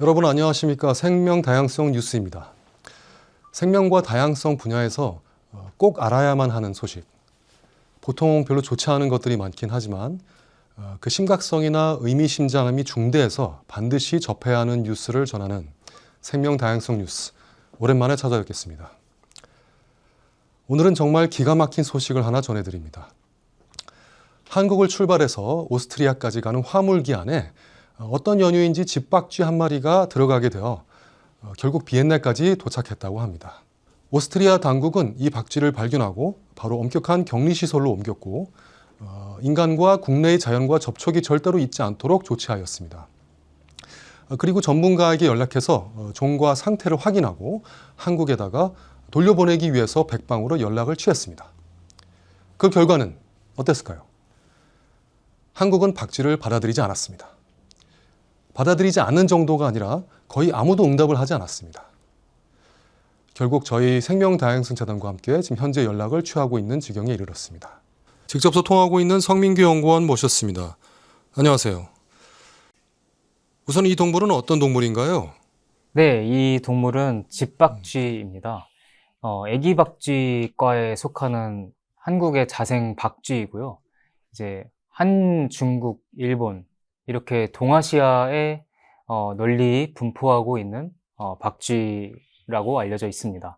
여러분 안녕하십니까? 생명 다양성 뉴스입니다. 생명과 다양성 분야에서 꼭 알아야만 하는 소식. 보통 별로 좋지 않은 것들이 많긴 하지만 그 심각성이나 의미심장함이 중대해서 반드시 접해야 하는 뉴스를 전하는 생명 다양성 뉴스. 오랜만에 찾아뵙겠습니다. 오늘은 정말 기가 막힌 소식을 하나 전해드립니다. 한국을 출발해서 오스트리아까지 가는 화물기 안에 어떤 연유인지 집박쥐 한 마리가 들어가게 되어 결국 비엔나까지 도착했다고 합니다. 오스트리아 당국은 이 박쥐를 발견하고 바로 엄격한 격리시설로 옮겼고 인간과 국내의 자연과 접촉이 절대로 있지 않도록 조치하였습니다. 그리고 전문가에게 연락해서 종과 상태를 확인하고 한국에다가 돌려보내기 위해서 백방으로 연락을 취했습니다. 그 결과는 어땠을까요? 한국은 박쥐를 받아들이지 않았습니다. 받아들이지 않는 정도가 아니라 거의 아무도 응답을 하지 않았습니다. 결국 저희 생명다양성재단과 함께 지금 현재 연락을 취하고 있는 지경에 이르렀습니다. 직접 소통하고 있는 성민규 연구원 모셨습니다. 안녕하세요. 우선 이 동물은 어떤 동물인가요? 네, 이 동물은 집박쥐입니다. 애기 박쥐과에 속하는 한국의 자생 박쥐이고요. 이제 중국, 일본 이렇게 동아시아에 널리 분포하고 있는 박쥐라고 알려져 있습니다.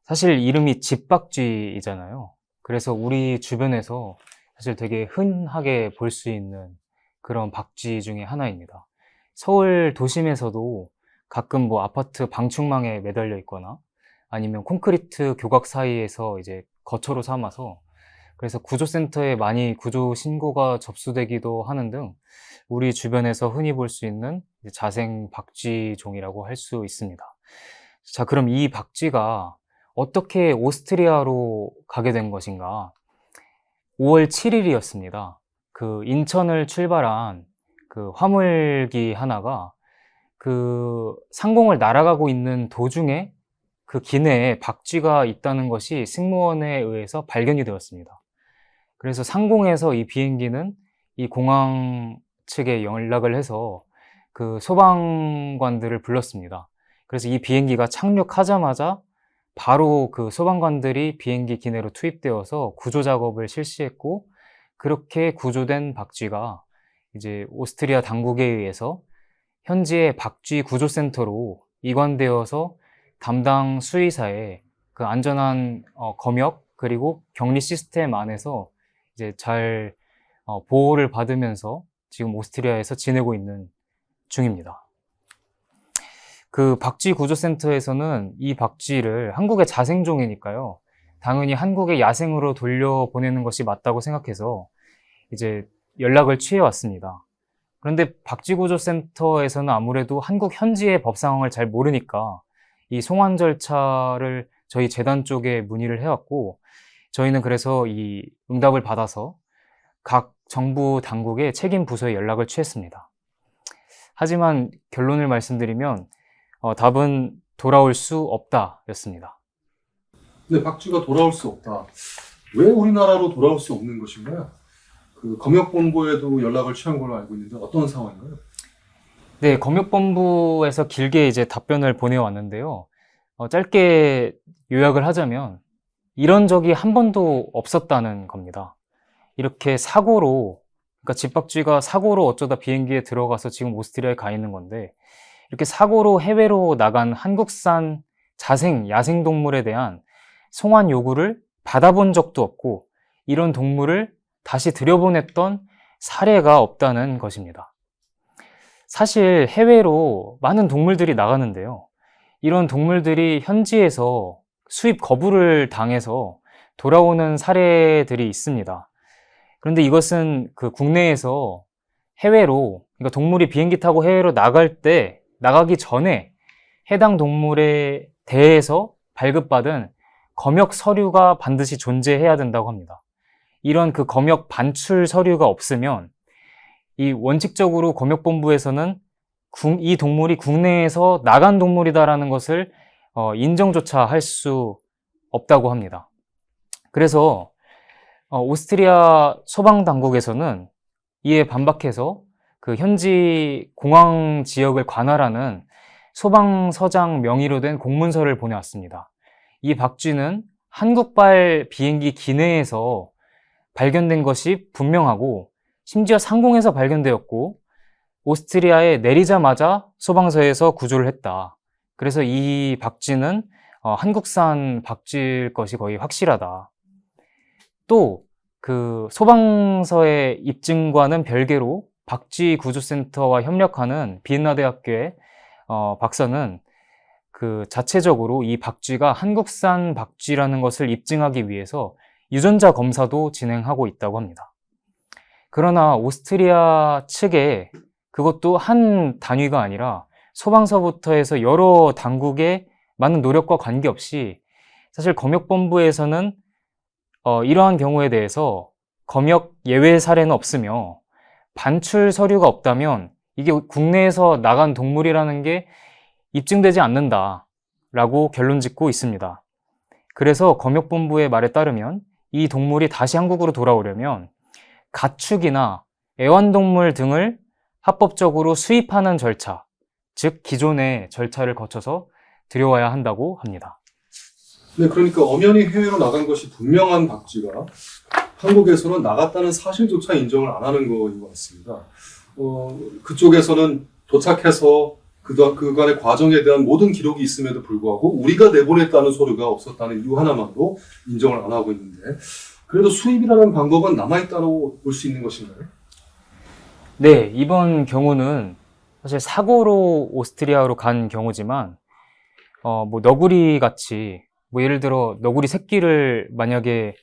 사실 이름이 집박쥐이잖아요. 그래서 우리 주변에서 사실 되게 흔하게 볼 수 있는 그런 박쥐 중에 하나입니다. 서울 도심에서도 가끔 뭐 아파트 방충망에 매달려 있거나 아니면 콘크리트 교각 사이에서 이제 거처로 삼아서 그래서 구조센터에 많이 구조 신고가 접수되기도 하는 등 우리 주변에서 흔히 볼 수 있는 자생 박쥐종이라고 할 수 있습니다. 자, 그럼 이 박쥐가 어떻게 오스트리아로 가게 된 것인가? 5월 7일이었습니다. 그 인천을 출발한 그 화물기 하나가 그 상공을 날아가고 있는 도중에 그 기내에 박쥐가 있다는 것이 승무원에 의해서 발견이 되었습니다. 그래서 상공에서 이 비행기는 이 공항 측에 연락을 해서 그 소방관들을 불렀습니다. 그래서 이 비행기가 착륙하자마자 바로 그 소방관들이 비행기 기내로 투입되어서 구조 작업을 실시했고, 그렇게 구조된 박쥐가 이제 오스트리아 당국에 의해서 현지의 박쥐 구조센터로 이관되어서 담당 수의사의 그 안전한 검역 그리고 격리 시스템 안에서 이제 잘 보호를 받으면서 지금 오스트리아에서 지내고 있는 중입니다. 그 박쥐 구조센터에서는 이 박쥐를 한국의 자생종이니까요. 당연히 한국의 야생으로 돌려보내는 것이 맞다고 생각해서 이제 연락을 취해 왔습니다. 그런데 박쥐 구조센터에서는 아무래도 한국 현지의 법 상황을 잘 모르니까 이 송환 절차를 저희 재단 쪽에 문의를 해왔고, 저희는 그래서 이 응답을 받아서 각 정부 당국의 책임 부서에 연락을 취했습니다. 하지만 결론을 말씀드리면 답은 돌아올 수 없다 였습니다. 네, 박쥐가 돌아올 수 없다. 왜 우리나라로 돌아올 수 없는 것인가요? 그 검역본부에도 연락을 취한 걸로 알고 있는데 어떤 상황인가요? 네, 검역본부에서 길게 이제 답변을 보내왔는데요. 짧게 요약을 하자면 이런 적이 한 번도 없었다는 겁니다. 이렇게 사고로, 그러니까 집박쥐가 사고로 어쩌다 비행기에 들어가서 지금 오스트리아에 가 있는 건데, 이렇게 사고로 해외로 나간 한국산 자생, 야생동물에 대한 송환 요구를 받아본 적도 없고, 이런 동물을 다시 들여보냈던 사례가 없다는 것입니다. 사실 해외로 많은 동물들이 나가는데요. 이런 동물들이 현지에서 수입 거부를 당해서 돌아오는 사례들이 있습니다. 그런데 이것은 그 국내에서 해외로, 그러니까 동물이 비행기 타고 해외로 나가기 전에 해당 동물에 대해서 발급받은 검역 서류가 반드시 존재해야 된다고 합니다. 이런 그 검역 반출 서류가 없으면 이 원칙적으로 검역본부에서는 이 동물이 국내에서 나간 동물이다라는 것을 인정조차 할 수 없다고 합니다. 그래서 오스트리아 소방당국에서는 이에 반박해서 그 현지 공항 지역을 관할하는 소방서장 명의로 된 공문서를 보내왔습니다. 이 박쥐는 한국발 비행기 기내에서 발견된 것이 분명하고 심지어 상공에서 발견되었고 오스트리아에 내리자마자 소방서에서 구조를 했다. 그래서 이 박쥐는 한국산 박쥐일 것이 거의 확실하다. 또 그 소방서의 입증과는 별개로 박쥐 구조센터와 협력하는 비엔나 대학교의 박사는 그 자체적으로 이 박쥐가 한국산 박쥐라는 것을 입증하기 위해서 유전자 검사도 진행하고 있다고 합니다. 그러나 오스트리아 측에 그것도 한 단위가 아니라 소방서부터 해서 여러 당국의 많은 노력과 관계없이 사실 검역본부에서는 이러한 경우에 대해서 검역 예외 사례는 없으며 반출 서류가 없다면 이게 국내에서 나간 동물이라는 게 입증되지 않는다라고 결론 짓고 있습니다. 그래서 검역본부의 말에 따르면 이 동물이 다시 한국으로 돌아오려면 가축이나 애완동물 등을 합법적으로 수입하는 절차, 즉 기존의 절차를 거쳐서 들여와야 한다고 합니다. 네, 그러니까 엄연히 해외로 나간 것이 분명한 박쥐가 한국에서는 나갔다는 사실조차 인정을 안 하는 거인 것 같습니다. 그쪽에서는 도착해서 그간의 과정에 대한 모든 기록이 있음에도 불구하고 우리가 내보냈다는 서류가 없었다는 이유 하나만으로 인정을 안 하고 있는데 그래도 수입이라는 방법은 남아있다고 볼 수 있는 것인가요? 네, 이번 경우는 사실 사고로 오스트리아로 간 경우지만 뭐 너구리 같이 뭐 예를 들어 너구리 새끼를 만약에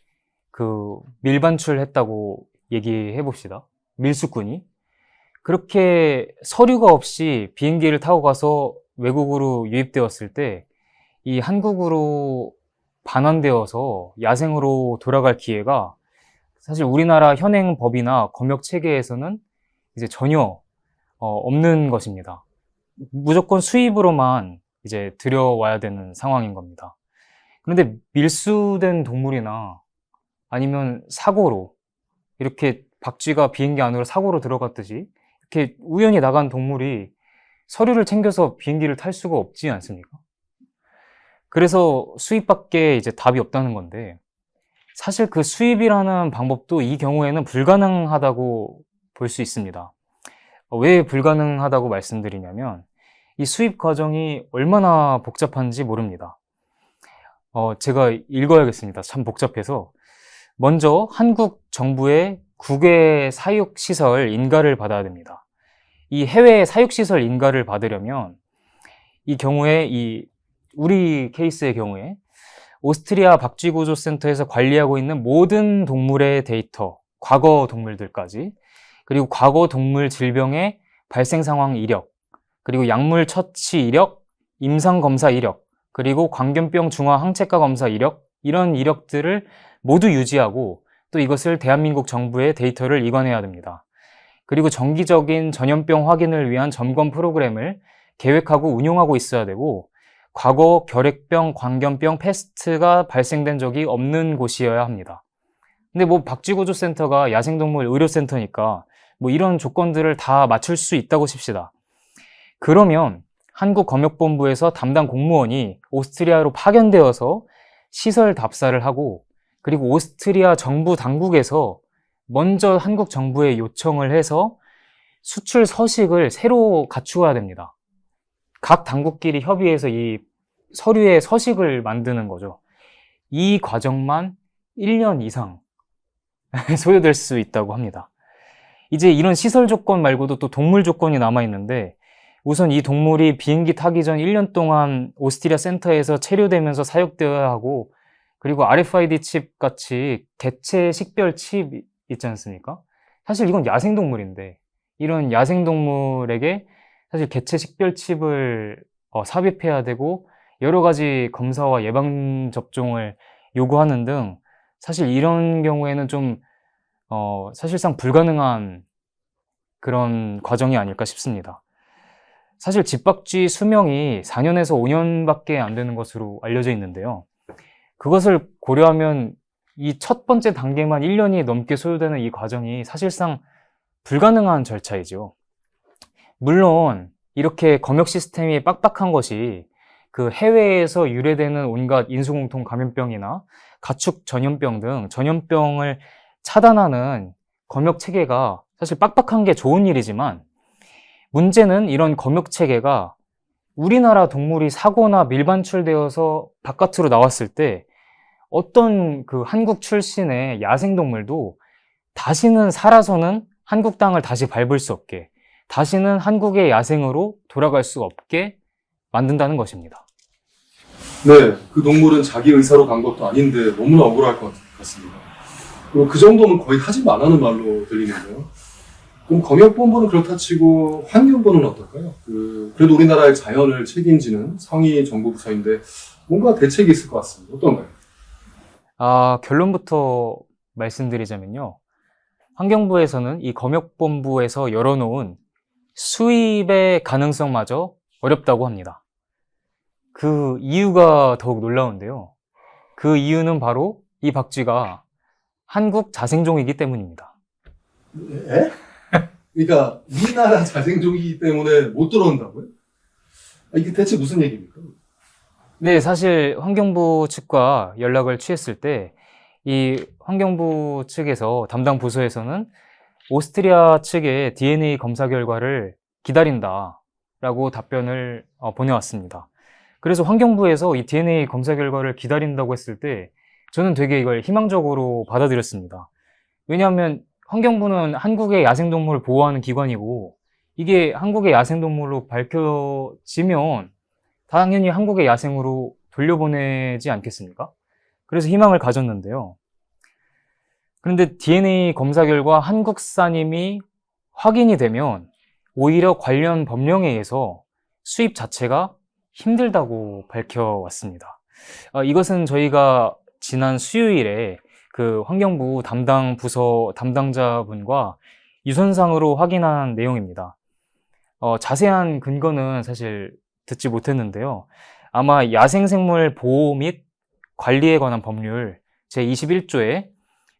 그 밀반출했다고 얘기해 봅시다. 밀수꾼이 그렇게 서류가 없이 비행기를 타고 가서 외국으로 유입되었을 때 이 한국으로 반환되어서 야생으로 돌아갈 기회가 사실 우리나라 현행 법이나 검역 체계에서는 이제 전혀 없는 것입니다. 무조건 수입으로만 이제 들여와야 되는 상황인 겁니다. 그런데 밀수된 동물이나 아니면 사고로 이렇게 박쥐가 비행기 안으로 사고로 들어갔듯이 이렇게 우연히 나간 동물이 서류를 챙겨서 비행기를 탈 수가 없지 않습니까? 그래서 수입밖에 이제 답이 없다는 건데 사실 그 수입이라는 방법도 이 경우에는 불가능하다고 볼 수 있습니다. 왜 불가능하다고 말씀드리냐면 이 수입 과정이 얼마나 복잡한지 모릅니다. 제가 읽어야겠습니다. 참 복잡해서. 먼저 한국 정부의 국외 사육시설 인가를 받아야 됩니다. 이 해외 사육시설 인가를 받으려면 이 경우에 우리 케이스의 경우에 오스트리아 박쥐구조센터에서 관리하고 있는 모든 동물의 데이터, 과거 동물들까지, 그리고 과거 동물 질병의 발생 상황 이력, 그리고 약물 처치 이력, 임상 검사 이력, 그리고 광견병 중화 항체가 검사 이력, 이런 이력들을 모두 유지하고 또 이것을 대한민국 정부의 데이터를 이관해야 됩니다. 그리고 정기적인 전염병 확인을 위한 점검 프로그램을 계획하고 운용하고 있어야 되고 과거 결핵병, 광견병, 패스트가 발생된 적이 없는 곳이어야 합니다. 근데 뭐 박쥐구조센터가 야생동물 의료센터니까 뭐 이런 조건들을 다 맞출 수 있다고 칩시다. 그러면 한국검역본부에서 담당 공무원이 오스트리아로 파견되어서 시설 답사를 하고 그리고 오스트리아 정부 당국에서 먼저 한국 정부에 요청을 해서 수출 서식을 새로 갖추어야 됩니다. 각 당국끼리 협의해서 이 서류의 서식을 만드는 거죠. 이 과정만 1년 이상 소요될 수 있다고 합니다. 이제 이런 시설 조건 말고도 또 동물 조건이 남아있는데 우선 이 동물이 비행기 타기 전 1년 동안 오스트리아 센터에서 체류되면서 사육되어야 하고 그리고 RFID 칩 같이 개체 식별 칩 있지 않습니까? 사실 이건 야생동물인데 이런 야생동물에게 사실 개체 식별 칩을 삽입해야 되고 여러 가지 검사와 예방접종을 요구하는 등 사실 이런 경우에는 좀 사실상 불가능한 그런 과정이 아닐까 싶습니다. 사실 집박쥐 수명이 4년에서 5년밖에 안 되는 것으로 알려져 있는데요. 그것을 고려하면 이 첫 번째 단계만 1년이 넘게 소요되는 이 과정이 사실상 불가능한 절차이죠. 물론 이렇게 검역 시스템이 빡빡한 것이 그 해외에서 유래되는 온갖 인수공통 감염병이나 가축 전염병 등 전염병을 차단하는 검역 체계가 사실 빡빡한 게 좋은 일이지만, 문제는 이런 검역 체계가 우리나라 동물이 사고나 밀반출되어서 바깥으로 나왔을 때 어떤 그 한국 출신의 야생동물도 다시는 살아서는 한국 땅을 다시 밟을 수 없게, 다시는 한국의 야생으로 돌아갈 수 없게 만든다는 것입니다. 네, 그 동물은 자기 의사로 간 것도 아닌데 너무나 억울할 것 같습니다. 그리고 그 정도면 거의 하지 말라는 말로 들리는데요. 그럼 검역본부는 그렇다 치고 환경부는 어떨까요? 그래도 우리나라의 자연을 책임지는 상위 정부 부처인데 뭔가 대책이 있을 것 같습니다. 어떤가요? 결론부터 말씀드리자면요. 환경부에서는 이 검역본부에서 열어놓은 수입의 가능성마저 어렵다고 합니다. 그 이유가 더욱 놀라운데요. 그 이유는 바로 이 박쥐가 한국 자생종이기 때문입니다. 에? 그러니까 우리나라 자생종이기 때문에 못 들어온다고요? 이게 대체 무슨 얘기입니까? 네, 사실 환경부 측과 연락을 취했을 때 이 환경부 측에서 담당 부서에서는 오스트리아 측의 DNA 검사 결과를 기다린다라고 답변을 보내왔습니다. 그래서 환경부에서 이 DNA 검사 결과를 기다린다고 했을 때 저는 되게 이걸 희망적으로 받아들였습니다. 왜냐하면 환경부는 한국의 야생동물을 보호하는 기관이고, 이게 한국의 야생동물로 밝혀지면 당연히 한국의 야생으로 돌려보내지 않겠습니까? 그래서 희망을 가졌는데요. 그런데 DNA 검사 결과 한국산임이 확인이 되면 오히려 관련 법령에 의해서 수입 자체가 힘들다고 밝혀왔습니다. 이것은 저희가 지난 수요일에 그 환경부 담당 부서 담당자분과 유선상으로 확인한 내용입니다. 자세한 근거는 사실 듣지 못했는데요. 아마 야생생물 보호 및 관리에 관한 법률 제21조에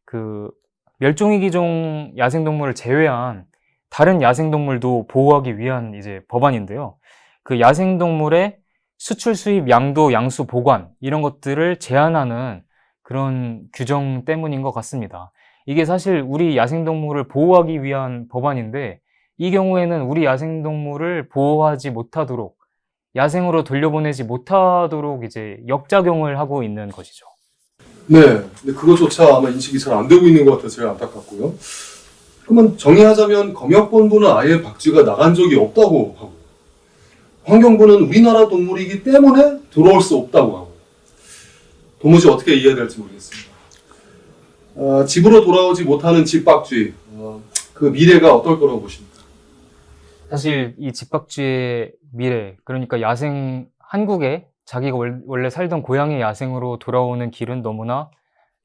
그 멸종위기종 야생동물을 제외한 다른 야생동물도 보호하기 위한 이제 법안인데요. 그 야생동물의 수출, 수입, 양도, 양수, 보관 이런 것들을 제한하는 그런 규정 때문인 것 같습니다. 이게 사실 우리 야생동물을 보호하기 위한 법안인데, 이 경우에는 우리 야생동물을 보호하지 못하도록, 야생으로 돌려보내지 못하도록 이제 역작용을 하고 있는 것이죠. 네, 근데 그것조차 아마 인식이 잘 안 되고 있는 것 같아서 제가 안타깝고요. 그러면 정리하자면 검역본부는 아예 박쥐가 나간 적이 없다고 하고, 환경부는 우리나라 동물이기 때문에 들어올 수 없다고 하고, 도무지 어떻게 이해해야 될지 모르겠습니다. 집으로 돌아오지 못하는 집박쥐, 그 미래가 어떨 거라고 보십니까? 사실 이 집박쥐의 미래, 그러니까 야생, 한국에 자기가 원래 살던 고향의 야생으로 돌아오는 길은 너무나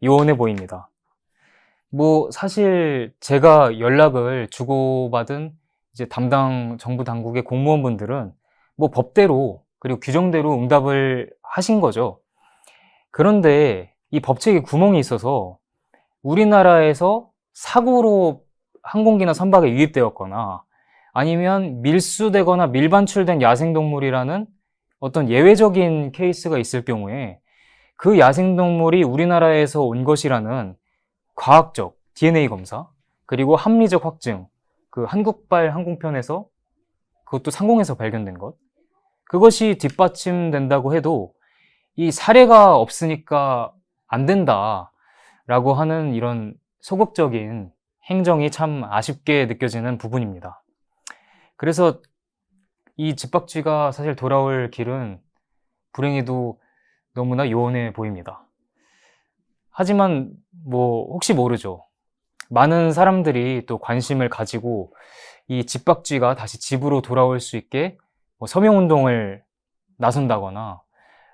요원해 보입니다. 사실 제가 연락을 주고받은 이제 담당 정부 당국의 공무원분들은 법대로 그리고 규정대로 응답을 하신 거죠. 그런데 이 법칙에 구멍이 있어서 우리나라에서 사고로 항공기나 선박에 유입되었거나 아니면 밀수되거나 밀반출된 야생동물이라는 어떤 예외적인 케이스가 있을 경우에 그 야생동물이 우리나라에서 온 것이라는 과학적 DNA 검사, 그리고 합리적 확증, 그 한국발 항공편에서, 그것도 상공에서 발견된 것, 그것이 뒷받침된다고 해도 이 사례가 없으니까 안 된다라고 하는 이런 소극적인 행정이 참 아쉽게 느껴지는 부분입니다. 그래서 이 집박쥐가 사실 돌아올 길은 불행히도 너무나 요원해 보입니다. 하지만 혹시 모르죠. 많은 사람들이 또 관심을 가지고 이 집박쥐가 다시 집으로 돌아올 수 있게 서명운동을 나선다거나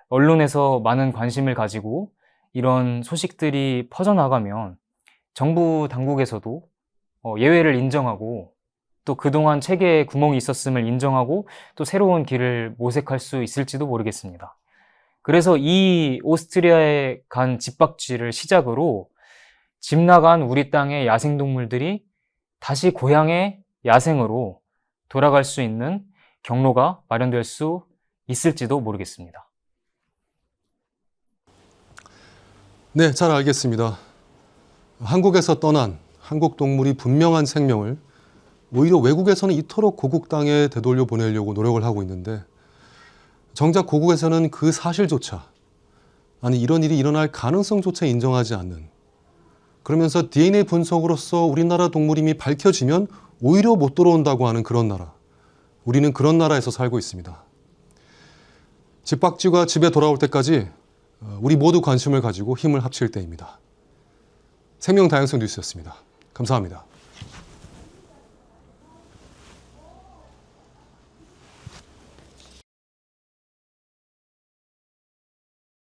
언론에서 많은 관심을 가지고 이런 소식들이 퍼져나가면 정부 당국에서도 예외를 인정하고, 또 그동안 체계에 구멍이 있었음을 인정하고 또 새로운 길을 모색할 수 있을지도 모르겠습니다. 그래서 이 오스트리아에 간 집박쥐를 시작으로 집 나간 우리 땅의 야생동물들이 다시 고향의 야생으로 돌아갈 수 있는 경로가 마련될 수 있을지도 모르겠습니다. 네, 잘 알겠습니다. 한국에서 떠난 한국 동물이 분명한 생명을 오히려 외국에서는 이토록 고국 땅에 되돌려 보내려고 노력을 하고 있는데 정작 고국에서는 그 사실조차, 아니 이런 일이 일어날 가능성조차 인정하지 않는, 그러면서 DNA 분석으로서 우리나라 동물임이 밝혀지면 오히려 못 들어온다고 하는 그런 나라. 우리는 그런 나라에서 살고 있습니다. 집박쥐가 집에 돌아올 때까지 우리 모두 관심을 가지고 힘을 합칠 때입니다. 생명다양성 뉴스였습니다. 감사합니다.